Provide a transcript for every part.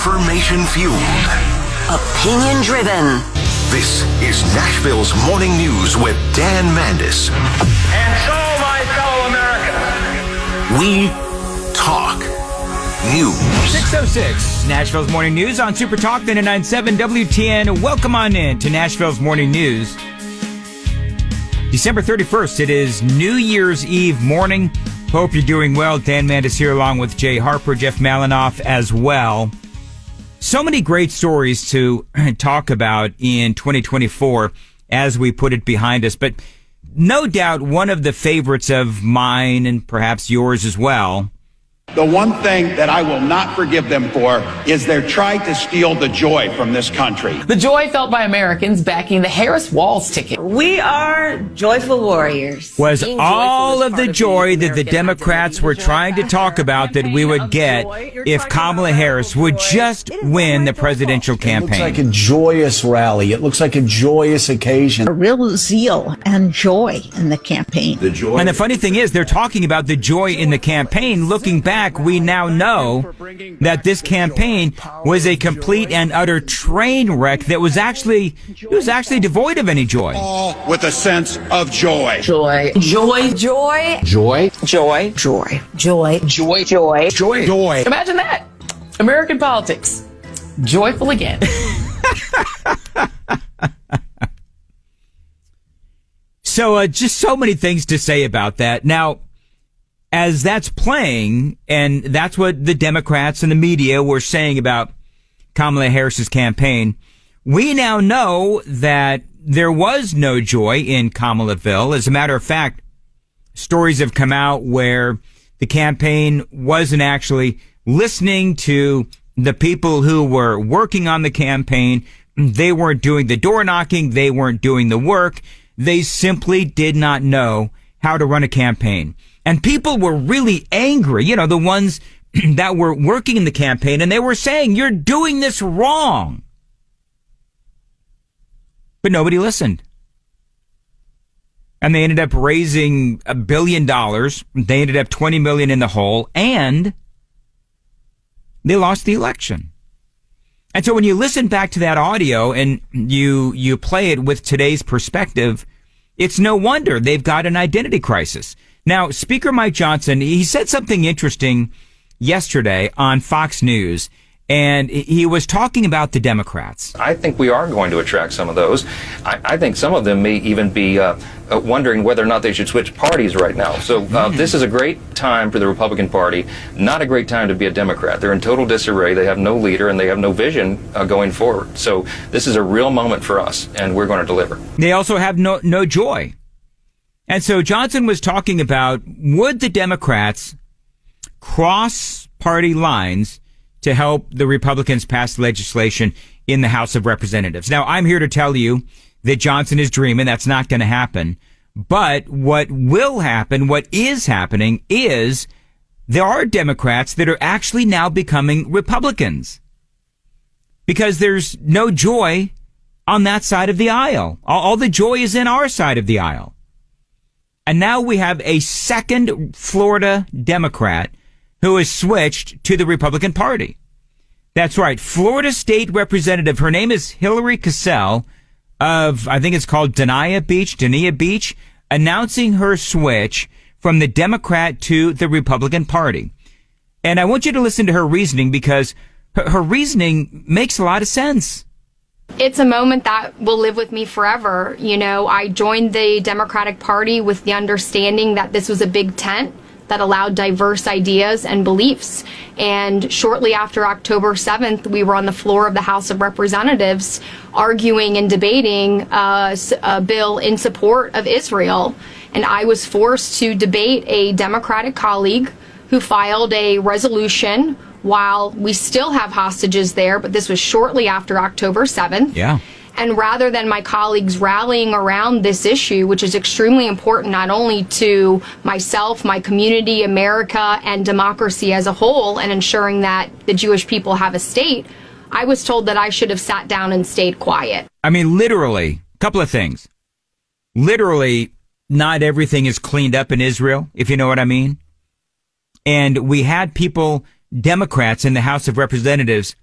Information fueled. Opinion driven. This is Nashville's Morning News with Dan Mandis. And so, my fellow Americans, we talk news. 6:06, Nashville's Morning News on Super Talk 99.7 WTN. Welcome on in to Nashville's Morning News. December 31st, it is New Year's Eve morning. Hope you're doing well. Dan Mandis here along with Jay Harper, Jeff Malinoff as well. So many great stories to talk about in 2024 as we put it behind us. But no doubt one of the favorites of mine and perhaps yours as well. The one thing that I will not forgive them for is their try to steal the joy from this country. The joy felt by Americans backing the Harris-Walz ticket. We are joyful warriors. Was all of the joy that the Democrats were trying to talk about that we would get if Kamala Harris would just win the presidential campaign. It looks like a joyous rally. It looks like a joyous occasion. A real zeal and joy in the campaign. And the funny thing is, they're talking about the joy in the campaign. Looking back, we now know that this campaign was a complete and utter train wreck that was actually devoid of any joy. All with a sense of joy. Joy. Joy. Joy. Joy. Joy. Joy. Joy. Joy. Joy. Joy. Joy. Imagine that. American politics. Joyful again. So just so many things to say about that. Now, as that's playing, and that's what the Democrats and the media were saying about Kamala Harris's campaign, we now know that there was no joy in Kamalaville. As a matter of fact, stories have come out where the campaign wasn't actually listening to the people who were working on the campaign. They weren't doing the door knocking. They weren't doing the work. They simply did not know how to run a campaign. And people were really angry, you know, the ones that were working in the campaign, and they were saying, you're doing this wrong. But nobody listened. And they ended up raising $1 billion. They ended up $20 million in the hole, and they lost the election. And so when you listen back to that audio and you play it with today's perspective, it's no wonder they've got an identity crisis. Now, Speaker Mike Johnson, he said something interesting yesterday on Fox News, and he was talking about the Democrats. I think we are going to attract some of those. I think some of them may even be wondering whether or not they should switch parties right now. So this is a great time for the Republican Party, not a great time to be a Democrat. They're in total disarray. They have no leader, and they have no vision going forward. So this is a real moment for us, and we're going to deliver. They also have no joy. And so Johnson was talking about, would the Democrats cross party lines to help the Republicans pass legislation in the House of Representatives? Now, I'm here to tell you that Johnson is dreaming. That's not going to happen. But what will happen, what is happening, is there are Democrats that are actually now becoming Republicans because there's no joy on that side of the aisle. All the joy is in our side of the aisle. And now we have a second Florida Democrat who has switched to the Republican Party. That's right. Florida State Representative. Her name is Hillary Cassell of, I think it's called Dania Beach, announcing her switch from the Democrat to the Republican Party. And I want you to listen to her reasoning because her reasoning makes a lot of sense. It's a moment that will live with me forever. You know, I joined the Democratic Party with the understanding that this was a big tent that allowed diverse ideas and beliefs. And shortly after October 7th, we were on the floor of the House of Representatives arguing and debating a bill in support of Israel. And I was forced to debate a Democratic colleague who filed a resolution while we still have hostages there, but this was shortly after October 7th. Yeah. And rather than my colleagues rallying around this issue, which is extremely important not only to myself, my community, America, and democracy as a whole, and ensuring that the Jewish people have a state, I was told that I should have sat down and stayed quiet. I mean, literally, a couple of things. Literally, not everything is cleaned up in Israel, if you know what I mean. And we had people, Democrats in the House of Representatives,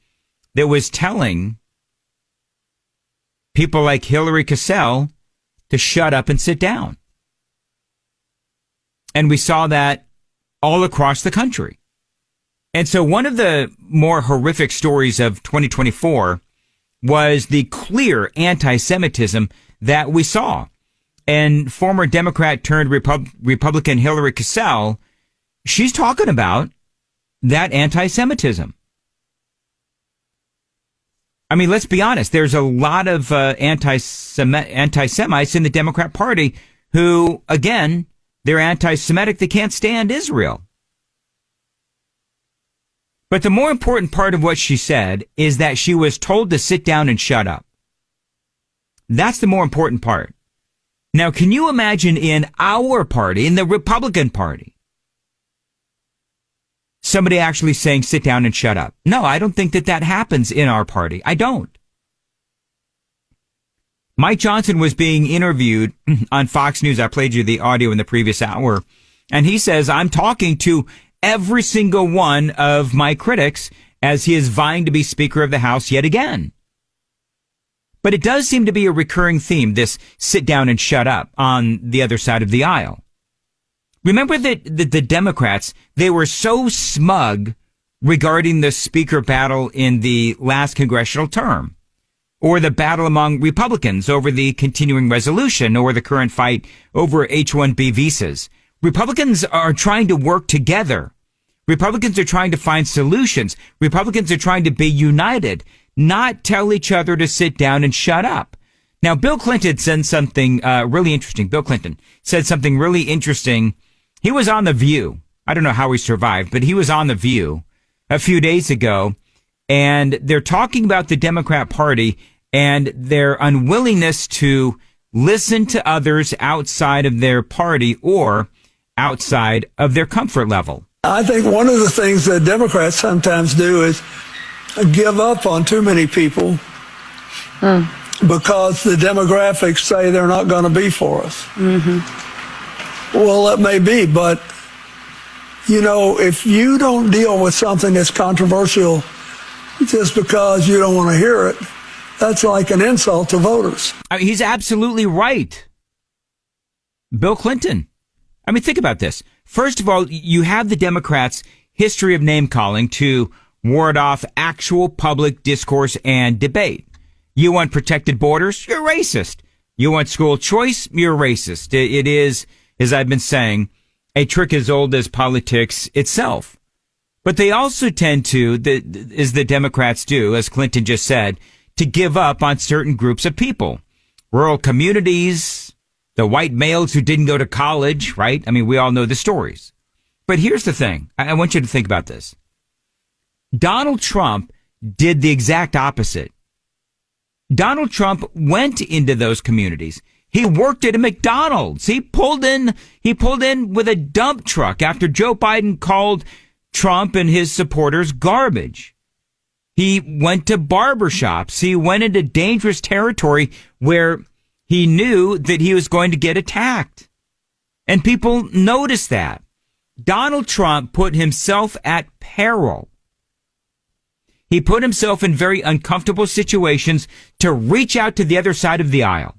that was telling people like Hillary Cassell to shut up and sit down. And we saw that all across the country. And so one of the more horrific stories of 2024 was the clear anti-Semitism that we saw. And former Democrat turned Republican Hillary Cassell, she's talking about that anti-Semitism. I mean, let's be honest. There's a lot of anti-Semites in the Democrat Party who, again, they're anti-Semitic. They can't stand Israel. But the more important part of what she said is that she was told to sit down and shut up. That's the more important part. Now, can you imagine in our party, in the Republican Party, somebody actually saying, sit down and shut up? No, I don't think that happens in our party. I don't. Mike Johnson was being interviewed on Fox News. I played you the audio in the previous hour. And he says, I'm talking to every single one of my critics as he is vying to be Speaker of the House yet again. But it does seem to be a recurring theme, this sit down and shut up on the other side of the aisle. Remember that the Democrats, they were so smug regarding the speaker battle in the last congressional term, or the battle among Republicans over the continuing resolution, or the current fight over H-1B visas. Republicans are trying to work together. Republicans are trying to find solutions. Republicans are trying to be united, not tell each other to sit down and shut up. Now, Bill Clinton said something really interesting. Bill Clinton said something really interesting. He was on The View. I don't know how he survived, but he was on The View a few days ago, and they're talking about the Democrat Party and their unwillingness to listen to others outside of their party or outside of their comfort level. I think one of the things that Democrats sometimes do is give up on too many people because the demographics say they're not going to be for us. Mm-hmm. Well, that may be, but, you know, if you don't deal with something that's controversial just because you don't want to hear it, that's like an insult to voters. I mean, he's absolutely right. Bill Clinton. I mean, think about this. First of all, you have the Democrats' history of name-calling to ward off actual public discourse and debate. You want protected borders? You're racist. You want school choice? You're racist. It is, as I've been saying, a trick as old as politics itself. But they also tend to, as the Democrats do, as Clinton just said, to give up on certain groups of people. Rural communities, the white males who didn't go to college, right? I mean, we all know the stories. But here's the thing. I want you to think about this. Donald Trump did the exact opposite. Donald Trump went into those communities. He worked at a McDonald's. He pulled in with a dump truck after Joe Biden called Trump and his supporters garbage. He went to barbershops. He went into dangerous territory where he knew that he was going to get attacked. And people noticed that. Donald Trump put himself at peril. He put himself in very uncomfortable situations to reach out to the other side of the aisle.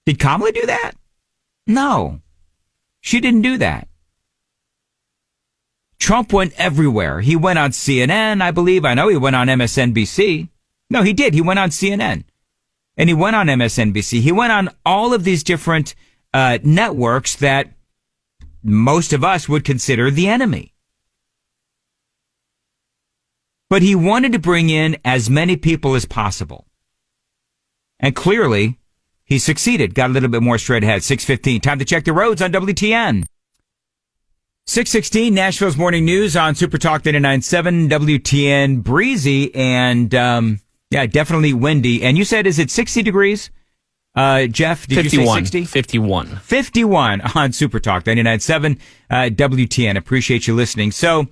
Did Kamala do that? No, she didn't do that. Trump went everywhere. He went on CNN, I believe. I know he went on MSNBC. No, he did. He went on CNN. And he went on MSNBC. He went on all of these different networks that most of us would consider the enemy. But he wanted to bring in as many people as possible. And clearly, he succeeded. Got a little bit more straight ahead. 6:15. Time to check the roads on WTN. 6:16, Nashville's Morning News on Super Talk 99.7 WTN. Breezy and, definitely windy. And you said, is it 60 degrees? Jeff, did 51, you say 60? 51. 51 on Super Talk 99.7 WTN. Appreciate you listening. So,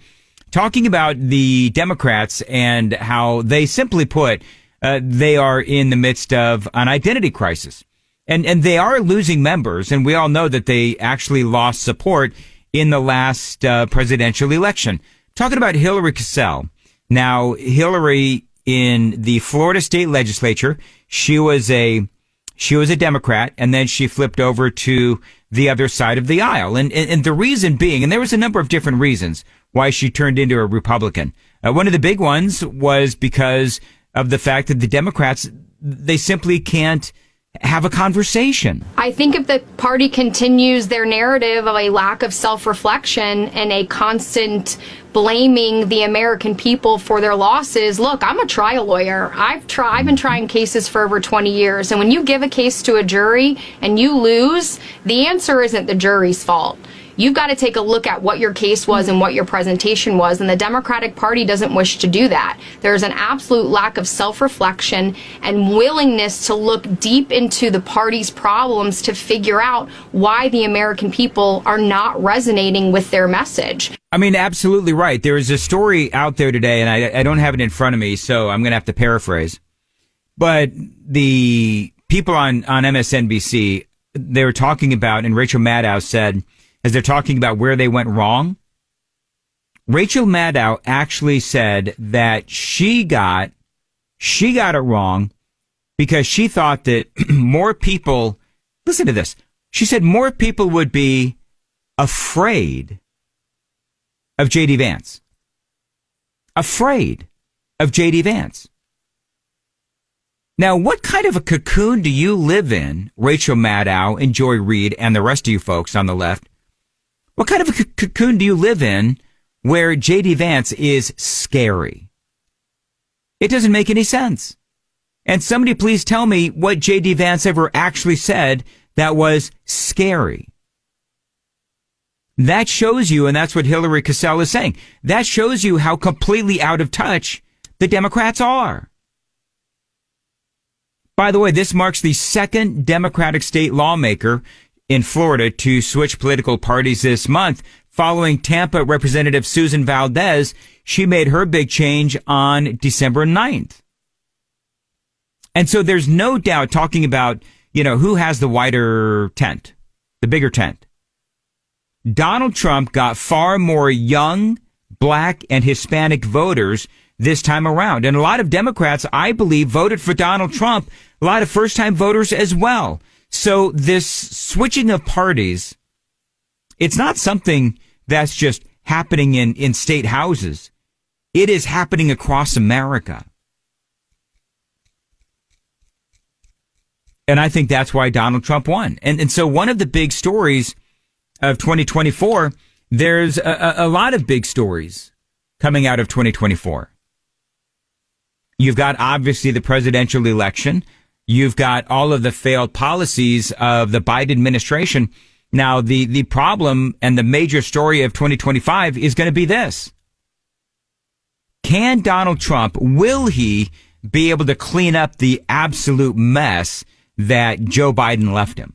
talking about the Democrats and how they, simply put, they are in the midst of an identity crisis. And they are losing members, and we all know that they actually lost support in the last presidential election. Talking about Hillary Cassell. Now, Hillary in the Florida state legislature. She was a Democrat, and then she flipped over to the other side of the aisle. And the reason being, and there was a number of different reasons why she turned into a Republican. One of the big ones was because of the fact that the Democrats, they simply can't have a conversation. I think if the party continues their narrative of a lack of self-reflection and a constant blaming the American people for their losses, look, I'm a trial lawyer. I've been trying cases for over 20 years. And when you give a case to a jury and you lose, the answer isn't the jury's fault. You've got to take a look at what your case was and what your presentation was, and the Democratic Party doesn't wish to do that. There's an absolute lack of self-reflection and willingness to look deep into the party's problems to figure out why the American people are not resonating with their message. I mean, absolutely right. There is a story out there today, and I don't have it in front of me, so I'm going to have to paraphrase. But the people on MSNBC, they were talking about, and Rachel Maddow said, as they're talking about where they went wrong, Rachel Maddow actually said that she got it wrong because she thought that more people, listen to this, she said more people would be afraid of J.D. Vance. Afraid of J.D. Vance. Now, what kind of a cocoon do you live in, Rachel Maddow and Joy Reid and the rest of you folks on the left? What kind of a cocoon do you live in where J.D. Vance is scary? It doesn't make any sense. And somebody please tell me what J.D. Vance ever actually said that was scary. That shows you, and that's what Hillary Cassell is saying, that shows you how completely out of touch the Democrats are. By the way, this marks the second Democratic state lawmaker in Florida to switch political parties this month. Following Tampa Representative Susan Valdez, she made her big change on December 9th. And so there's no doubt, talking about, who has the wider tent, the bigger tent. Donald Trump got far more young, black, and Hispanic voters this time around. And a lot of Democrats, I believe, voted for Donald Trump, a lot of first-time voters as well. So this switching of parties, it's not something that's just happening in state houses. It is happening across America. And I think that's why Donald Trump won. And so one of the big stories of 2024, there's a lot of big stories coming out of 2024. You've got, obviously, the presidential election. You've got all of the failed policies of the Biden administration. Now, the problem and the major story of 2025 is going to be this. Can Donald Trump, will he be able to clean up the absolute mess that Joe Biden left him?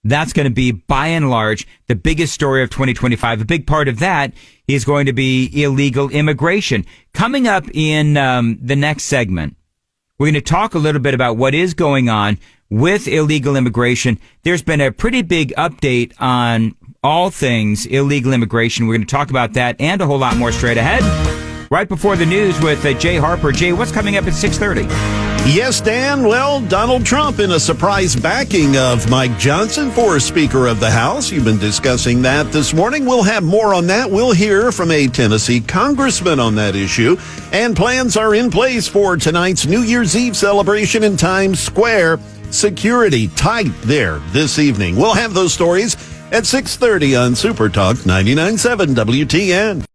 That's going to be, by and large, the biggest story of 2025. A big part of that is going to be illegal immigration. Coming up in the next segment, we're going to talk a little bit about what is going on with illegal immigration. There's been a pretty big update on all things illegal immigration. We're going to talk about that and a whole lot more straight ahead. Right before the news with Jay Harper. Jay, what's coming up at 6:30? Yes, Dan. Well, Donald Trump in a surprise backing of Mike Johnson for Speaker of the House. You've been discussing that this morning. We'll have more on that. We'll hear from a Tennessee congressman on that issue. And plans are in place for tonight's New Year's Eve celebration in Times Square. Security tight there this evening. We'll have those stories at 6:30 on Super Talk 99.7 WTN.